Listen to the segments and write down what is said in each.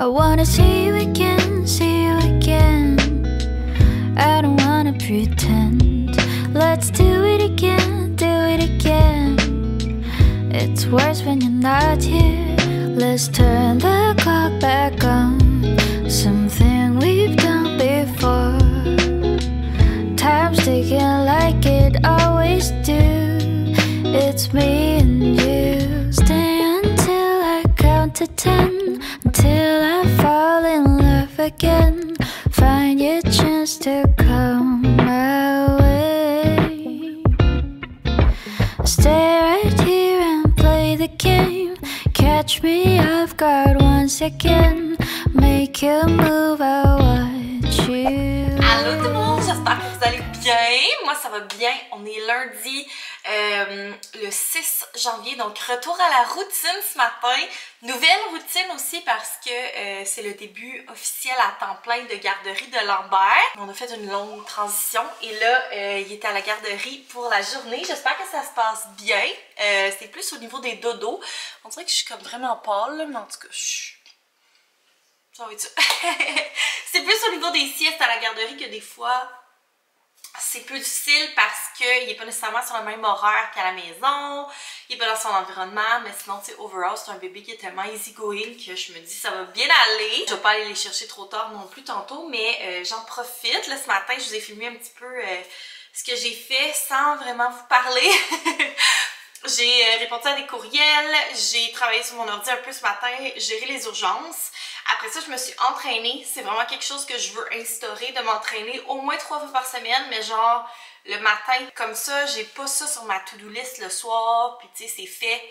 I wanna see you again, see you again. I don't wanna pretend. Let's do it again, do it again. It's worse when you're not here. Let's turn the clock back on. Something we've done before. Time's ticking like it always do. It's me and you. Stay until I count to 10. Until I fall in love again. Find your chance to come my way. Stay right here and play the game. Catch me off guard once again. Make you move, I watch you. Allô tout le monde, j'espère que vous allez bien. Moi ça va bien, on est lundi le 6 janvier, donc retour à la routine ce matin. Nouvelle routine aussi parce que c'est le début officiel à temps plein de garderie de Lambert. On a fait une longue transition et là il était à la garderie pour la journée. J'espère que ça se passe bien. C'est plus au niveau des dodos. On dirait que je suis comme vraiment pâle, mais en tout cas ça va être ça. C'est plus au niveau des siestes à la garderie que des fois c'est plus difficile parce qu'il n'est pas nécessairement sur le même horaire qu'à la maison, il n'est pas dans son environnement, mais sinon, tu sais, overall, c'est un bébé qui est tellement easygoing que je me dis ça va bien aller. Je vais pas aller les chercher trop tard non plus tantôt, mais j'en profite. Là, ce matin, je vous ai filmé un petit peu ce que j'ai fait sans vraiment vous parler. J'ai répondu à des courriels, j'ai travaillé sur mon ordi un peu ce matin, géré les urgences. Après ça, je me suis entraînée. C'est vraiment quelque chose que je veux instaurer, de m'entraîner au moins 3 fois par semaine, mais genre le matin, comme ça, j'ai pas ça sur ma to-do list le soir, puis tu sais, c'est fait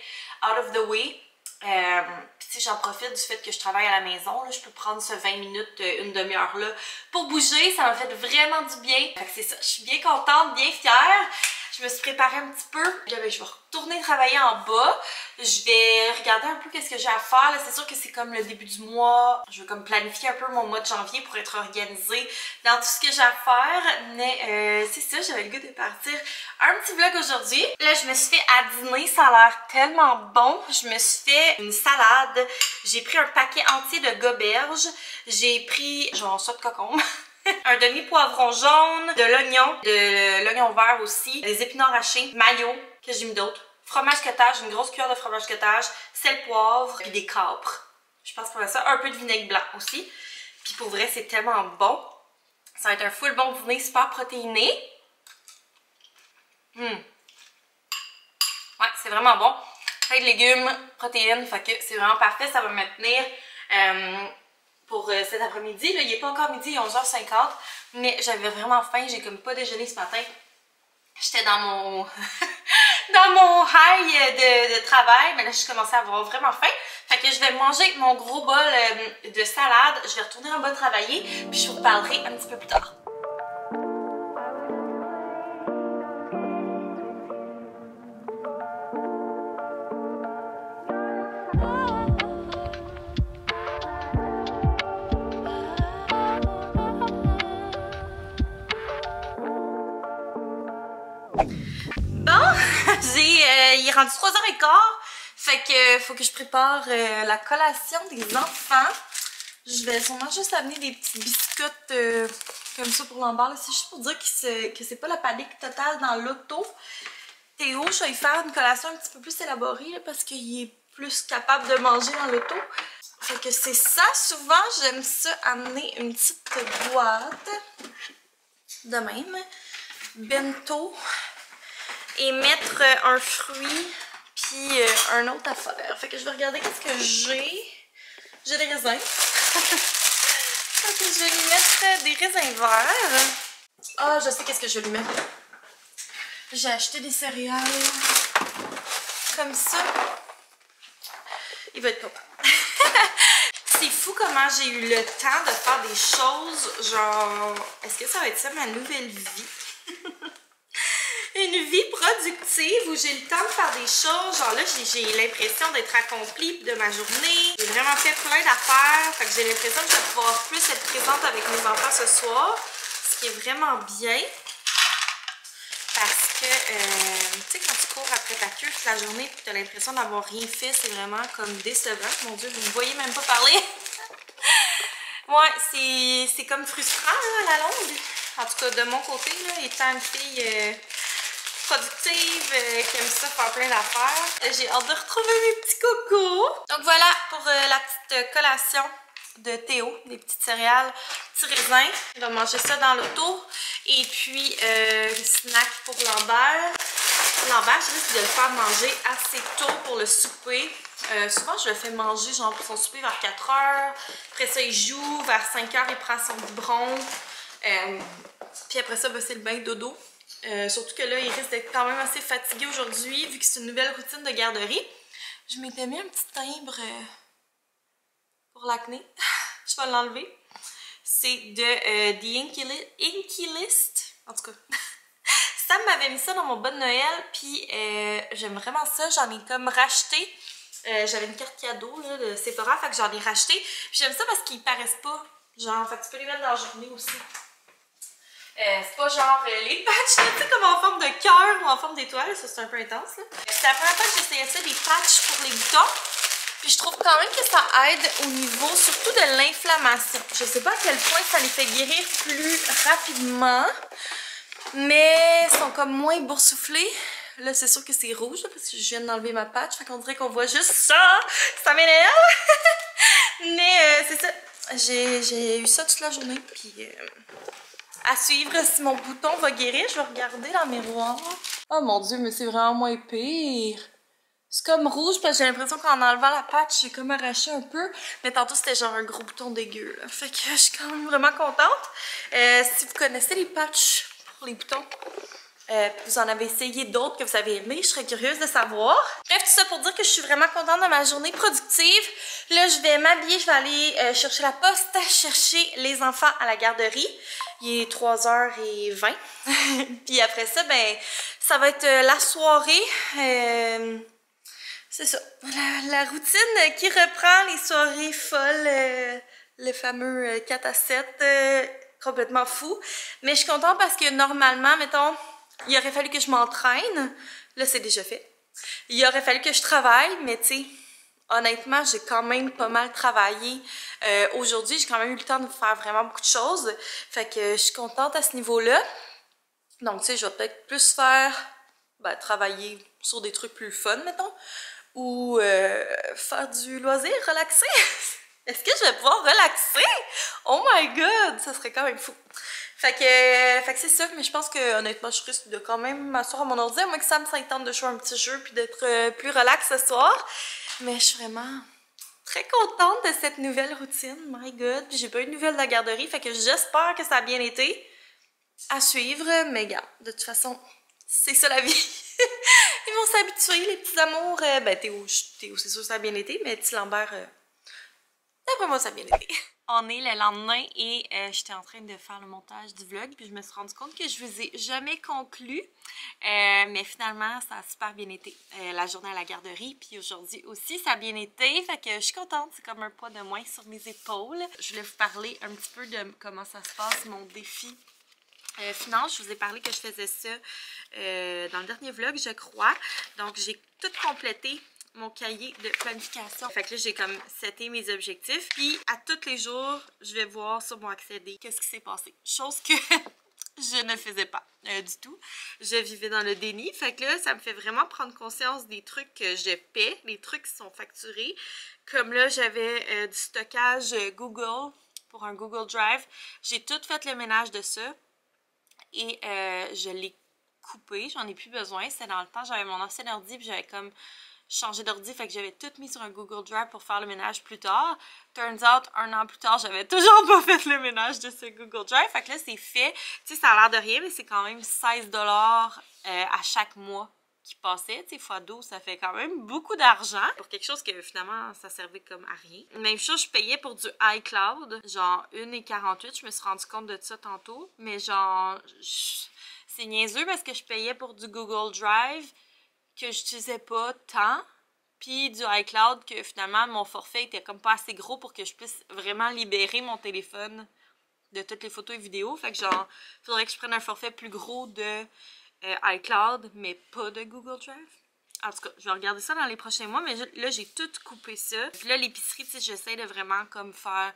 out of the way. Puis tu sais, j'en profite du fait que je travaille à la maison, là, je peux prendre ce 20 minutes, une demi-heure là pour bouger, ça m'a fait vraiment du bien. Fait que c'est ça, je suis bien contente, bien fière. Je me suis préparée un petit peu. Là, ben, je vais retourner travailler en bas. Je vais regarder un peu qu'est-ce que j'ai à faire. C'est sûr que c'est comme le début du mois. Je vais comme planifier un peu mon mois de janvier pour être organisée dans tout ce que j'ai à faire. Mais c'est ça, j'avais le goût de partir un petit vlog aujourd'hui. Là, je me suis fait à dîner. Ça a l'air tellement bon. Je me suis fait une salade. J'ai pris un paquet entier de goberges. J'ai pris genre ça de cocombe. Un demi-poivron jaune, de l'oignon vert aussi, des épinards hachés, mayo, que j'ai mis d'autres, fromage cottage, une grosse cuillère de fromage cottage, sel, poivre, puis des capres. Je pense qu'on a ça, un peu de vinaigre blanc aussi. Puis pour vrai, c'est tellement bon. Ça va être un full bon dîner, super protéiné. Ouais, c'est vraiment bon. Plein de légumes, protéines, fait que c'est vraiment parfait. Ça va me tenir pour cet après-midi. Là, il n'est pas encore midi, il est 11h50, mais j'avais vraiment faim, j'ai comme pas déjeuné ce matin. J'étais dans mon dans mon high de travail, mais là je commençais à avoir vraiment faim. Fait que je vais manger mon gros bol de salade, je vais retourner en bas travailler, puis je vous reparlerai un petit peu plus tard. Il est rendu 3h15, fait que faut que je prépare la collation des enfants. Je vais sûrement juste amener des petits biscuits comme ça pour Lambert. C'est juste pour dire que c'est pas la panique totale dans l'auto. Théo, je vais lui faire une collation un petit peu plus élaborée là, parce qu'il est plus capable de manger dans l'auto. Fait que c'est ça. Souvent, j'aime ça amener une petite boîte de même. Bento. Et mettre un fruit puis un autre affaire. Fait que je vais regarder qu'est-ce que j'ai. J'ai des raisins. Fait que je vais lui mettre des raisins verts. Ah, je sais qu'est-ce que je vais lui mettre. J'ai acheté des céréales comme ça. Il va être content. C'est fou comment j'ai eu le temps de faire des choses genre... Est-ce que ça va être ça ma nouvelle vie? Une vie productive où j'ai le temps de faire des choses. Genre là, j'ai l'impression d'être accomplie de ma journée. J'ai vraiment fait plein d'affaires. Fait que j'ai l'impression que je vais pouvoir plus être présente avec mes enfants ce soir. Ce qui est vraiment bien. Parce que, tu sais, quand tu cours après ta queue toute la journée et que tu as l'impression d'avoir rien fait, c'est vraiment comme décevant. Mon Dieu, vous ne me voyez même pas parler. Ouais, c'est comme frustrant là, à la longue. En tout cas, de mon côté, là, étant une fille productive, qui aime ça faire plein d'affaires, j'ai hâte de retrouver mes petits cocos. Donc voilà pour la petite collation de Théo, des petites céréales, petits raisins. Il va manger ça dans l'auto. Et puis, le snack pour Lambert. Lambert, je risque de le faire manger assez tôt pour le souper. Souvent, je le fais manger genre pour son souper vers 4 h. Après ça, il joue. Vers 5 h, il prend son biberon. Puis après ça, ben, c'est le bain dodo. Surtout que là, il risque d'être quand même assez fatigué aujourd'hui, vu que c'est une nouvelle routine de garderie. Je m'étais mis un petit timbre pour l'acné. Je vais l'enlever. C'est de The Inky List. En tout cas, Sam m'avait mis ça dans mon bon de Noël, puis j'aime vraiment ça. J'en ai comme racheté. J'avais une carte cadeau là, de Sephora, fait que j'en ai racheté. Puis j'aime ça parce qu'ils paraissent pas. Genre, fait que tu peux les mettre dans la journée aussi. C'est pas genre les patchs, tu sais, comme en forme de cœur ou en forme d'étoile. Ça, c'est un peu intense. C'est la première fois que j'essayais ça, des patchs pour les boutons. Puis je trouve quand même que ça aide au niveau surtout de l'inflammation. Je sais pas à quel point ça les fait guérir plus rapidement. Mais ils sont comme moins boursouflés. Là, c'est sûr que c'est rouge là, parce que je viens d'enlever ma patch. Fait qu'on dirait qu'on voit juste ça. Ça m'énerve. Mais c'est ça. J'ai eu ça toute la journée. Puis à suivre si mon bouton va guérir. Je vais regarder dans le miroir. Oh mon Dieu, mais c'est vraiment moins pire. C'est comme rouge parce que j'ai l'impression qu'en enlevant la patch, j'ai comme arraché un peu. Mais tantôt, c'était genre un gros bouton dégueu. Là. Fait que je suis quand même vraiment contente. Si vous connaissez les patchs pour les boutons, vous en avez essayé d'autres que vous avez aimé, je serais curieuse de savoir. Bref, tout ça pour dire que je suis vraiment contente de ma journée productive. Là, je vais m'habiller, je vais aller chercher la poste, chercher les enfants à la garderie. Il est 3h20. Puis après ça, ben, ça va être la soirée. C'est ça, la routine qui reprend les soirées folles, le fameux 4 à 7, complètement fou. Mais je suis contente parce que normalement, mettons, il aurait fallu que je m'entraîne. Là, c'est déjà fait. Il aurait fallu que je travaille, mais tu sais, honnêtement, j'ai quand même pas mal travaillé. Aujourd'hui, j'ai quand même eu le temps de faire vraiment beaucoup de choses. Fait que je suis contente à ce niveau-là. Donc, tu sais, je vais peut-être plus faire, ben, travailler sur des trucs plus fun, mettons. Ou faire du loisir, relaxer. Est-ce que je vais pouvoir relaxer? Oh my god, ça serait quand même fou. Fait que c'est ça, mais je pense que honnêtement, je risque de quand même m'asseoir à mon ordi, à moins que Sam ça tente de jouer un petit jeu puis d'être plus relax ce soir. Mais je suis vraiment très contente de cette nouvelle routine. My god, j'ai pas eu de nouvelles de la garderie, fait que j'espère que ça a bien été. À suivre, mais gars, de toute façon, c'est ça la vie. Ils vont s'habituer, les petits amours. Ben, Théo, c'est sûr que ça a bien été, mais petit Lambert, d'après moi, ça a bien été. On est le lendemain et j'étais en train de faire le montage du vlog, puis je me suis rendu compte que je vous ai jamais conclu. Mais finalement, ça a super bien été. La journée à la garderie, puis aujourd'hui aussi, ça a bien été. Fait que je suis contente, c'est comme un poids de moins sur mes épaules. Je voulais vous parler un petit peu de comment ça se passe, mon défi. Finance, je vous ai parlé que je faisais ça dans le dernier vlog, je crois. Donc, j'ai tout complété mon cahier de planification. Fait que là, j'ai comme seté mes objectifs. Puis, à tous les jours, je vais voir sur mon accédé qu'est-ce qui s'est passé. Chose que je ne faisais pas du tout. Je vivais dans le déni. Fait que là, ça me fait vraiment prendre conscience des trucs que je paie, les trucs qui sont facturés. Comme là, j'avais du stockage Google pour un Google Drive. J'ai tout fait le ménage de ça. Et je l'ai coupé, j'en ai plus besoin. C'était dans le temps, j'avais mon ancien ordi puis j'avais comme changé d'ordi, fait que j'avais tout mis sur un Google Drive pour faire le ménage plus tard. Turns out, 1 an plus tard, j'avais toujours pas fait le ménage de ce Google Drive. Fait que là, c'est fait. Tu sais, ça a l'air de rien, mais c'est quand même 16$ à chaque mois qui passait. Tu sais, x 12, ça fait quand même beaucoup d'argent pour quelque chose que finalement, ça servait comme à rien. Même chose, je payais pour du iCloud, genre 1,48$. Je me suis rendu compte de ça tantôt. Mais genre, c'est niaiseux parce que je payais pour du Google Drive que j'utilisais pas tant. Puis du iCloud que finalement, mon forfait était comme pas assez gros pour que je puisse vraiment libérer mon téléphone de toutes les photos et vidéos. Fait que genre, faudrait que je prenne un forfait plus gros de iCloud, mais pas de Google Drive. En tout cas, je vais regarder ça dans les prochains mois, mais là, j'ai tout coupé ça. Puis là, l'épicerie, tu sais, j'essaie de vraiment comme faire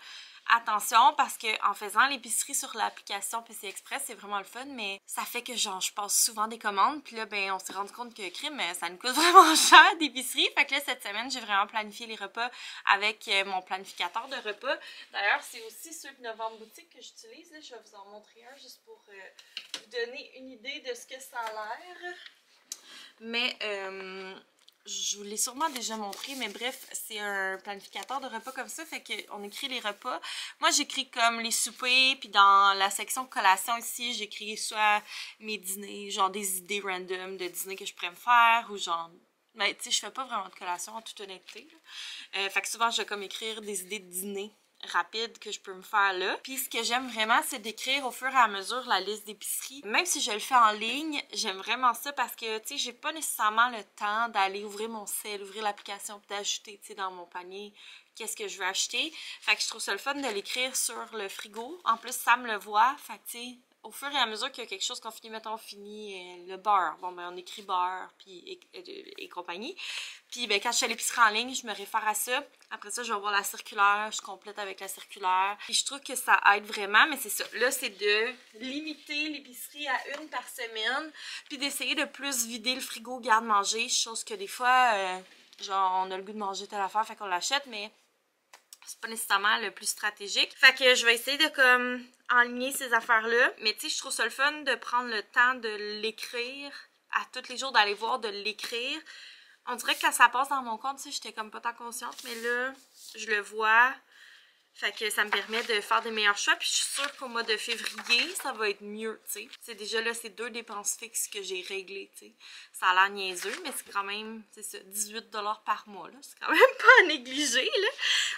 attention parce que en faisant l'épicerie sur l'application PC Express, c'est vraiment le fun, mais ça fait que genre je passe souvent des commandes, puis là ben on s'est rendu compte que crime, ça nous coûte vraiment cher d'épicerie. Fait que là cette semaine, j'ai vraiment planifié les repas avec mon planificateur de repas. D'ailleurs, c'est aussi ceux de Novembre Boutique que j'utilise. Là, je vais vous en montrer un juste pour vous donner une idée de ce que ça a l'air. Mais je vous l'ai sûrement déjà montré, mais bref, c'est un planificateur de repas comme ça, fait qu'on écrit les repas. Moi, j'écris comme les soupers, puis dans la section collation ici, j'écris soit mes dîners, genre des idées random de dîners que je pourrais me faire, ou genre... Mais tu sais, je fais pas vraiment de collation en toute honnêteté. Fait que souvent, je vais comme écrire des idées de dîner rapide que je peux me faire là. Puis ce que j'aime vraiment, c'est d'écrire au fur et à mesure la liste d'épicerie. Même si je le fais en ligne, j'aime vraiment ça parce que, tu sais, j'ai pas nécessairement le temps d'aller ouvrir mon sel, ouvrir l'application puis d'ajouter, tu sais, dans mon panier qu'est-ce que je veux acheter. Fait que je trouve ça le fun de l'écrire sur le frigo. En plus, ça me le voit. Fait que, tu sais, au fur et à mesure qu'il y a quelque chose qu'on finit, mettons, on finit le beurre. Bon, ben, on écrit beurre puis et compagnie. Puis, ben, quand je fais l'épicerie en ligne, je me réfère à ça. Après ça, je vais voir la circulaire, je complète avec la circulaire. Puis, je trouve que ça aide vraiment, mais c'est ça. Là, c'est de limiter l'épicerie à une par semaine, puis d'essayer de plus vider le frigo garde-manger, chose que des fois, genre, on a le goût de manger telle affaire, fait qu'on l'achète, mais c'est pas nécessairement le plus stratégique. Fait que je vais essayer de comme enligner ces affaires-là. Mais tu sais, je trouve ça le fun de prendre le temps de l'écrire à tous les jours, d'aller voir, de l'écrire. On dirait que quand ça passe dans mon compte, tu sais, j'étais comme pas tant consciente, mais là, je le vois. Fait que ça me permet de faire des meilleurs choix. Puis je suis sûre qu'au mois de février, ça va être mieux, tu sais. C'est déjà là, c'est 2 dépenses fixes que j'ai réglées, tu sais. Ça a l'air niaiseux, mais c'est quand même, c'est ça, 18 $ par mois, là. C'est quand même pas à négliger, là,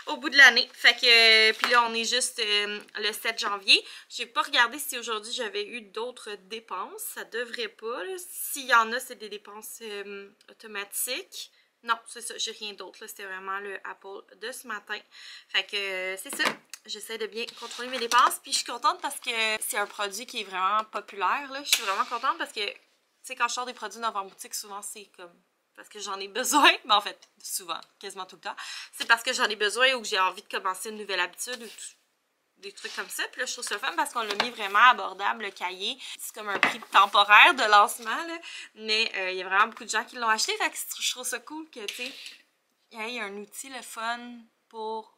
au bout de l'année. Fait que, puis là, on est juste le 7 janvier. J'ai pas regardé si aujourd'hui j'avais eu d'autres dépenses. Ça devrait pas, là. S'il y en a, c'est des dépenses automatiques. Non, c'est ça, j'ai rien d'autre. C'était vraiment le Apple de ce matin. Fait que c'est ça. J'essaie de bien contrôler mes dépenses. Puis je suis contente parce que c'est un produit qui est vraiment populaire. Là. Je suis vraiment contente parce que, tu sais, quand je sors des produits dans ma boutique, souvent c'est comme parce que j'en ai besoin. Mais en fait, souvent, quasiment tout le temps. C'est parce que j'en ai besoin ou que j'ai envie de commencer une nouvelle habitude ou des trucs comme ça. Puis là, je trouve ça fun parce qu'on l'a mis vraiment abordable, le cahier. C'est comme un prix temporaire de lancement, là. Mais il y a vraiment beaucoup de gens qui l'ont acheté. Fait que je trouve ça cool que, tu sais, il y ait un outil, le fun, pour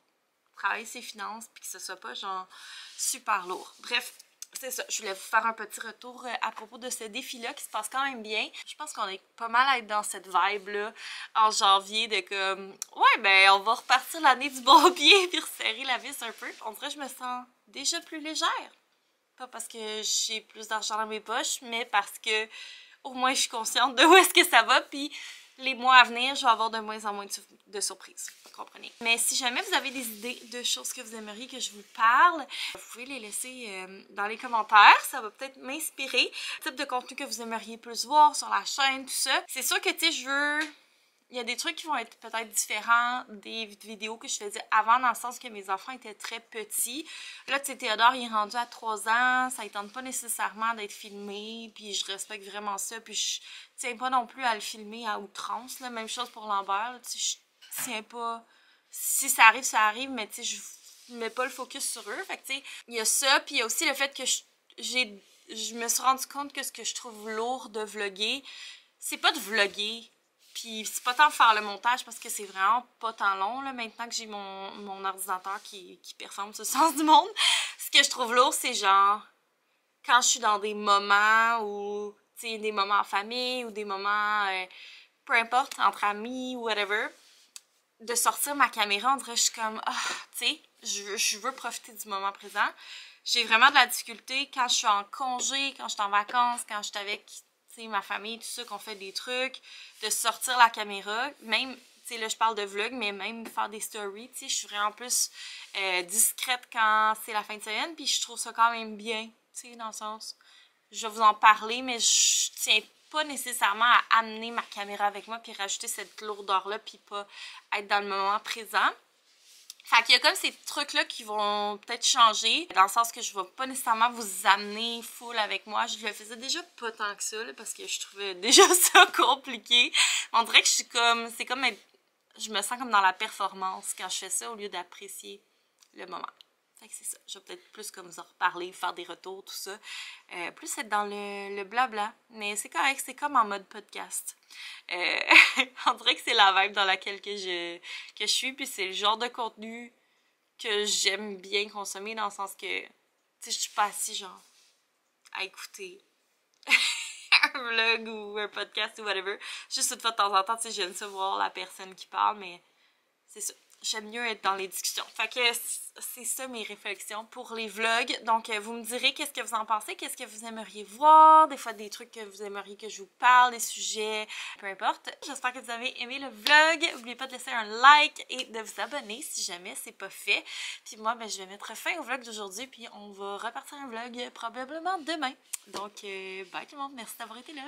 travailler ses finances puis que ce soit pas, genre, super lourd. Bref, c'est ça. Je voulais vous faire un petit retour à propos de ce défi-là qui se passe quand même bien. Je pense qu'on est pas mal à être dans cette vibe-là en janvier de comme, ouais, ben, on va repartir l'année du bon pied puis resserrer la vis un peu. On dirait que je me sens déjà plus légère. Pas parce que j'ai plus d'argent dans mes poches, mais parce que au moins je suis consciente de où est-ce que ça va puis les mois à venir, je vais avoir de moins en moins de surprises, vous comprenez. Mais si jamais vous avez des idées de choses que vous aimeriez que je vous parle, vous pouvez les laisser dans les commentaires. Ça va peut-être m'inspirer. Le type de contenu que vous aimeriez plus voir sur la chaîne, tout ça. C'est sûr que, tu sais, je veux... Il y a des trucs qui vont être peut-être différents des vidéos que je faisais avant, dans le sens que mes enfants étaient très petits. Là, tu sais, Théodore, il est rendu à 3 ans, ça ne tente pas nécessairement d'être filmé, puis je respecte vraiment ça, puis je tiens pas non plus à le filmer à outrance, là. Même chose pour Lambert, tu sais, je tiens pas... Si ça arrive, mais tu sais, je mets pas le focus sur eux. Fait que, tu sais, il y a ça, puis il y a aussi le fait que je me suis rendu compte que ce que je trouve lourd de vlogger, c'est pas de vlogger. Puis c'est pas tant faire le montage parce que c'est vraiment pas tant long là, maintenant que j'ai mon ordinateur qui performe ce sens du monde. Ce que je trouve lourd, c'est genre quand je suis dans des moments où, tu sais, des moments en famille ou des moments, peu importe, entre amis ou whatever, de sortir ma caméra, on dirait que je suis comme, tu sais, je veux profiter du moment présent. J'ai vraiment de la difficulté quand je suis en congé, quand je suis en vacances, quand je suis avec ma famille, tout ça, qu'on fait des trucs, de sortir la caméra, même, tu sais, là, je parle de vlog, mais même faire des stories, tu sais, je suis vraiment plus discrète quand c'est la fin de semaine, puis je trouve ça quand même bien, tu sais, dans le sens, je vais vous en parler, mais je tiens pas nécessairement à amener ma caméra avec moi, puis rajouter cette lourdeur-là, puis pas être dans le moment présent. Fait qu'il y a comme ces trucs-là qui vont peut-être changer, dans le sens que je vais pas nécessairement vous amener full avec moi. Je le faisais déjà pas tant que ça, là, parce que je trouvais déjà ça compliqué. On dirait que je suis comme, c'est comme être, je me sens comme dans la performance quand je fais ça au lieu d'apprécier le moment. Fait que c'est ça, je vais peut-être plus comme vous en reparler, faire des retours, tout ça. Plus être dans le blabla, mais c'est correct, c'est comme en mode podcast. On dirait que c'est la vibe dans laquelle que je suis, puis c'est le genre de contenu que j'aime bien consommer, dans le sens que, tu sais, je suis pas assise genre à écouter un vlog ou un podcast ou whatever. Juste une fois de temps en temps, tu sais, j'aime ça voir la personne qui parle, mais c'est ça. J'aime mieux être dans les discussions. Fait que c'est ça mes réflexions pour les vlogs. Donc, vous me direz qu'est-ce que vous en pensez, qu'est-ce que vous aimeriez voir, des fois des trucs que vous aimeriez que je vous parle, des sujets, peu importe. J'espère que vous avez aimé le vlog. N'oubliez pas de laisser un like et de vous abonner si jamais c'est pas fait. Puis moi, ben, je vais mettre fin au vlog d'aujourd'hui, puis on va repartir un vlog probablement demain. Donc, bye tout le monde. Merci d'avoir été là.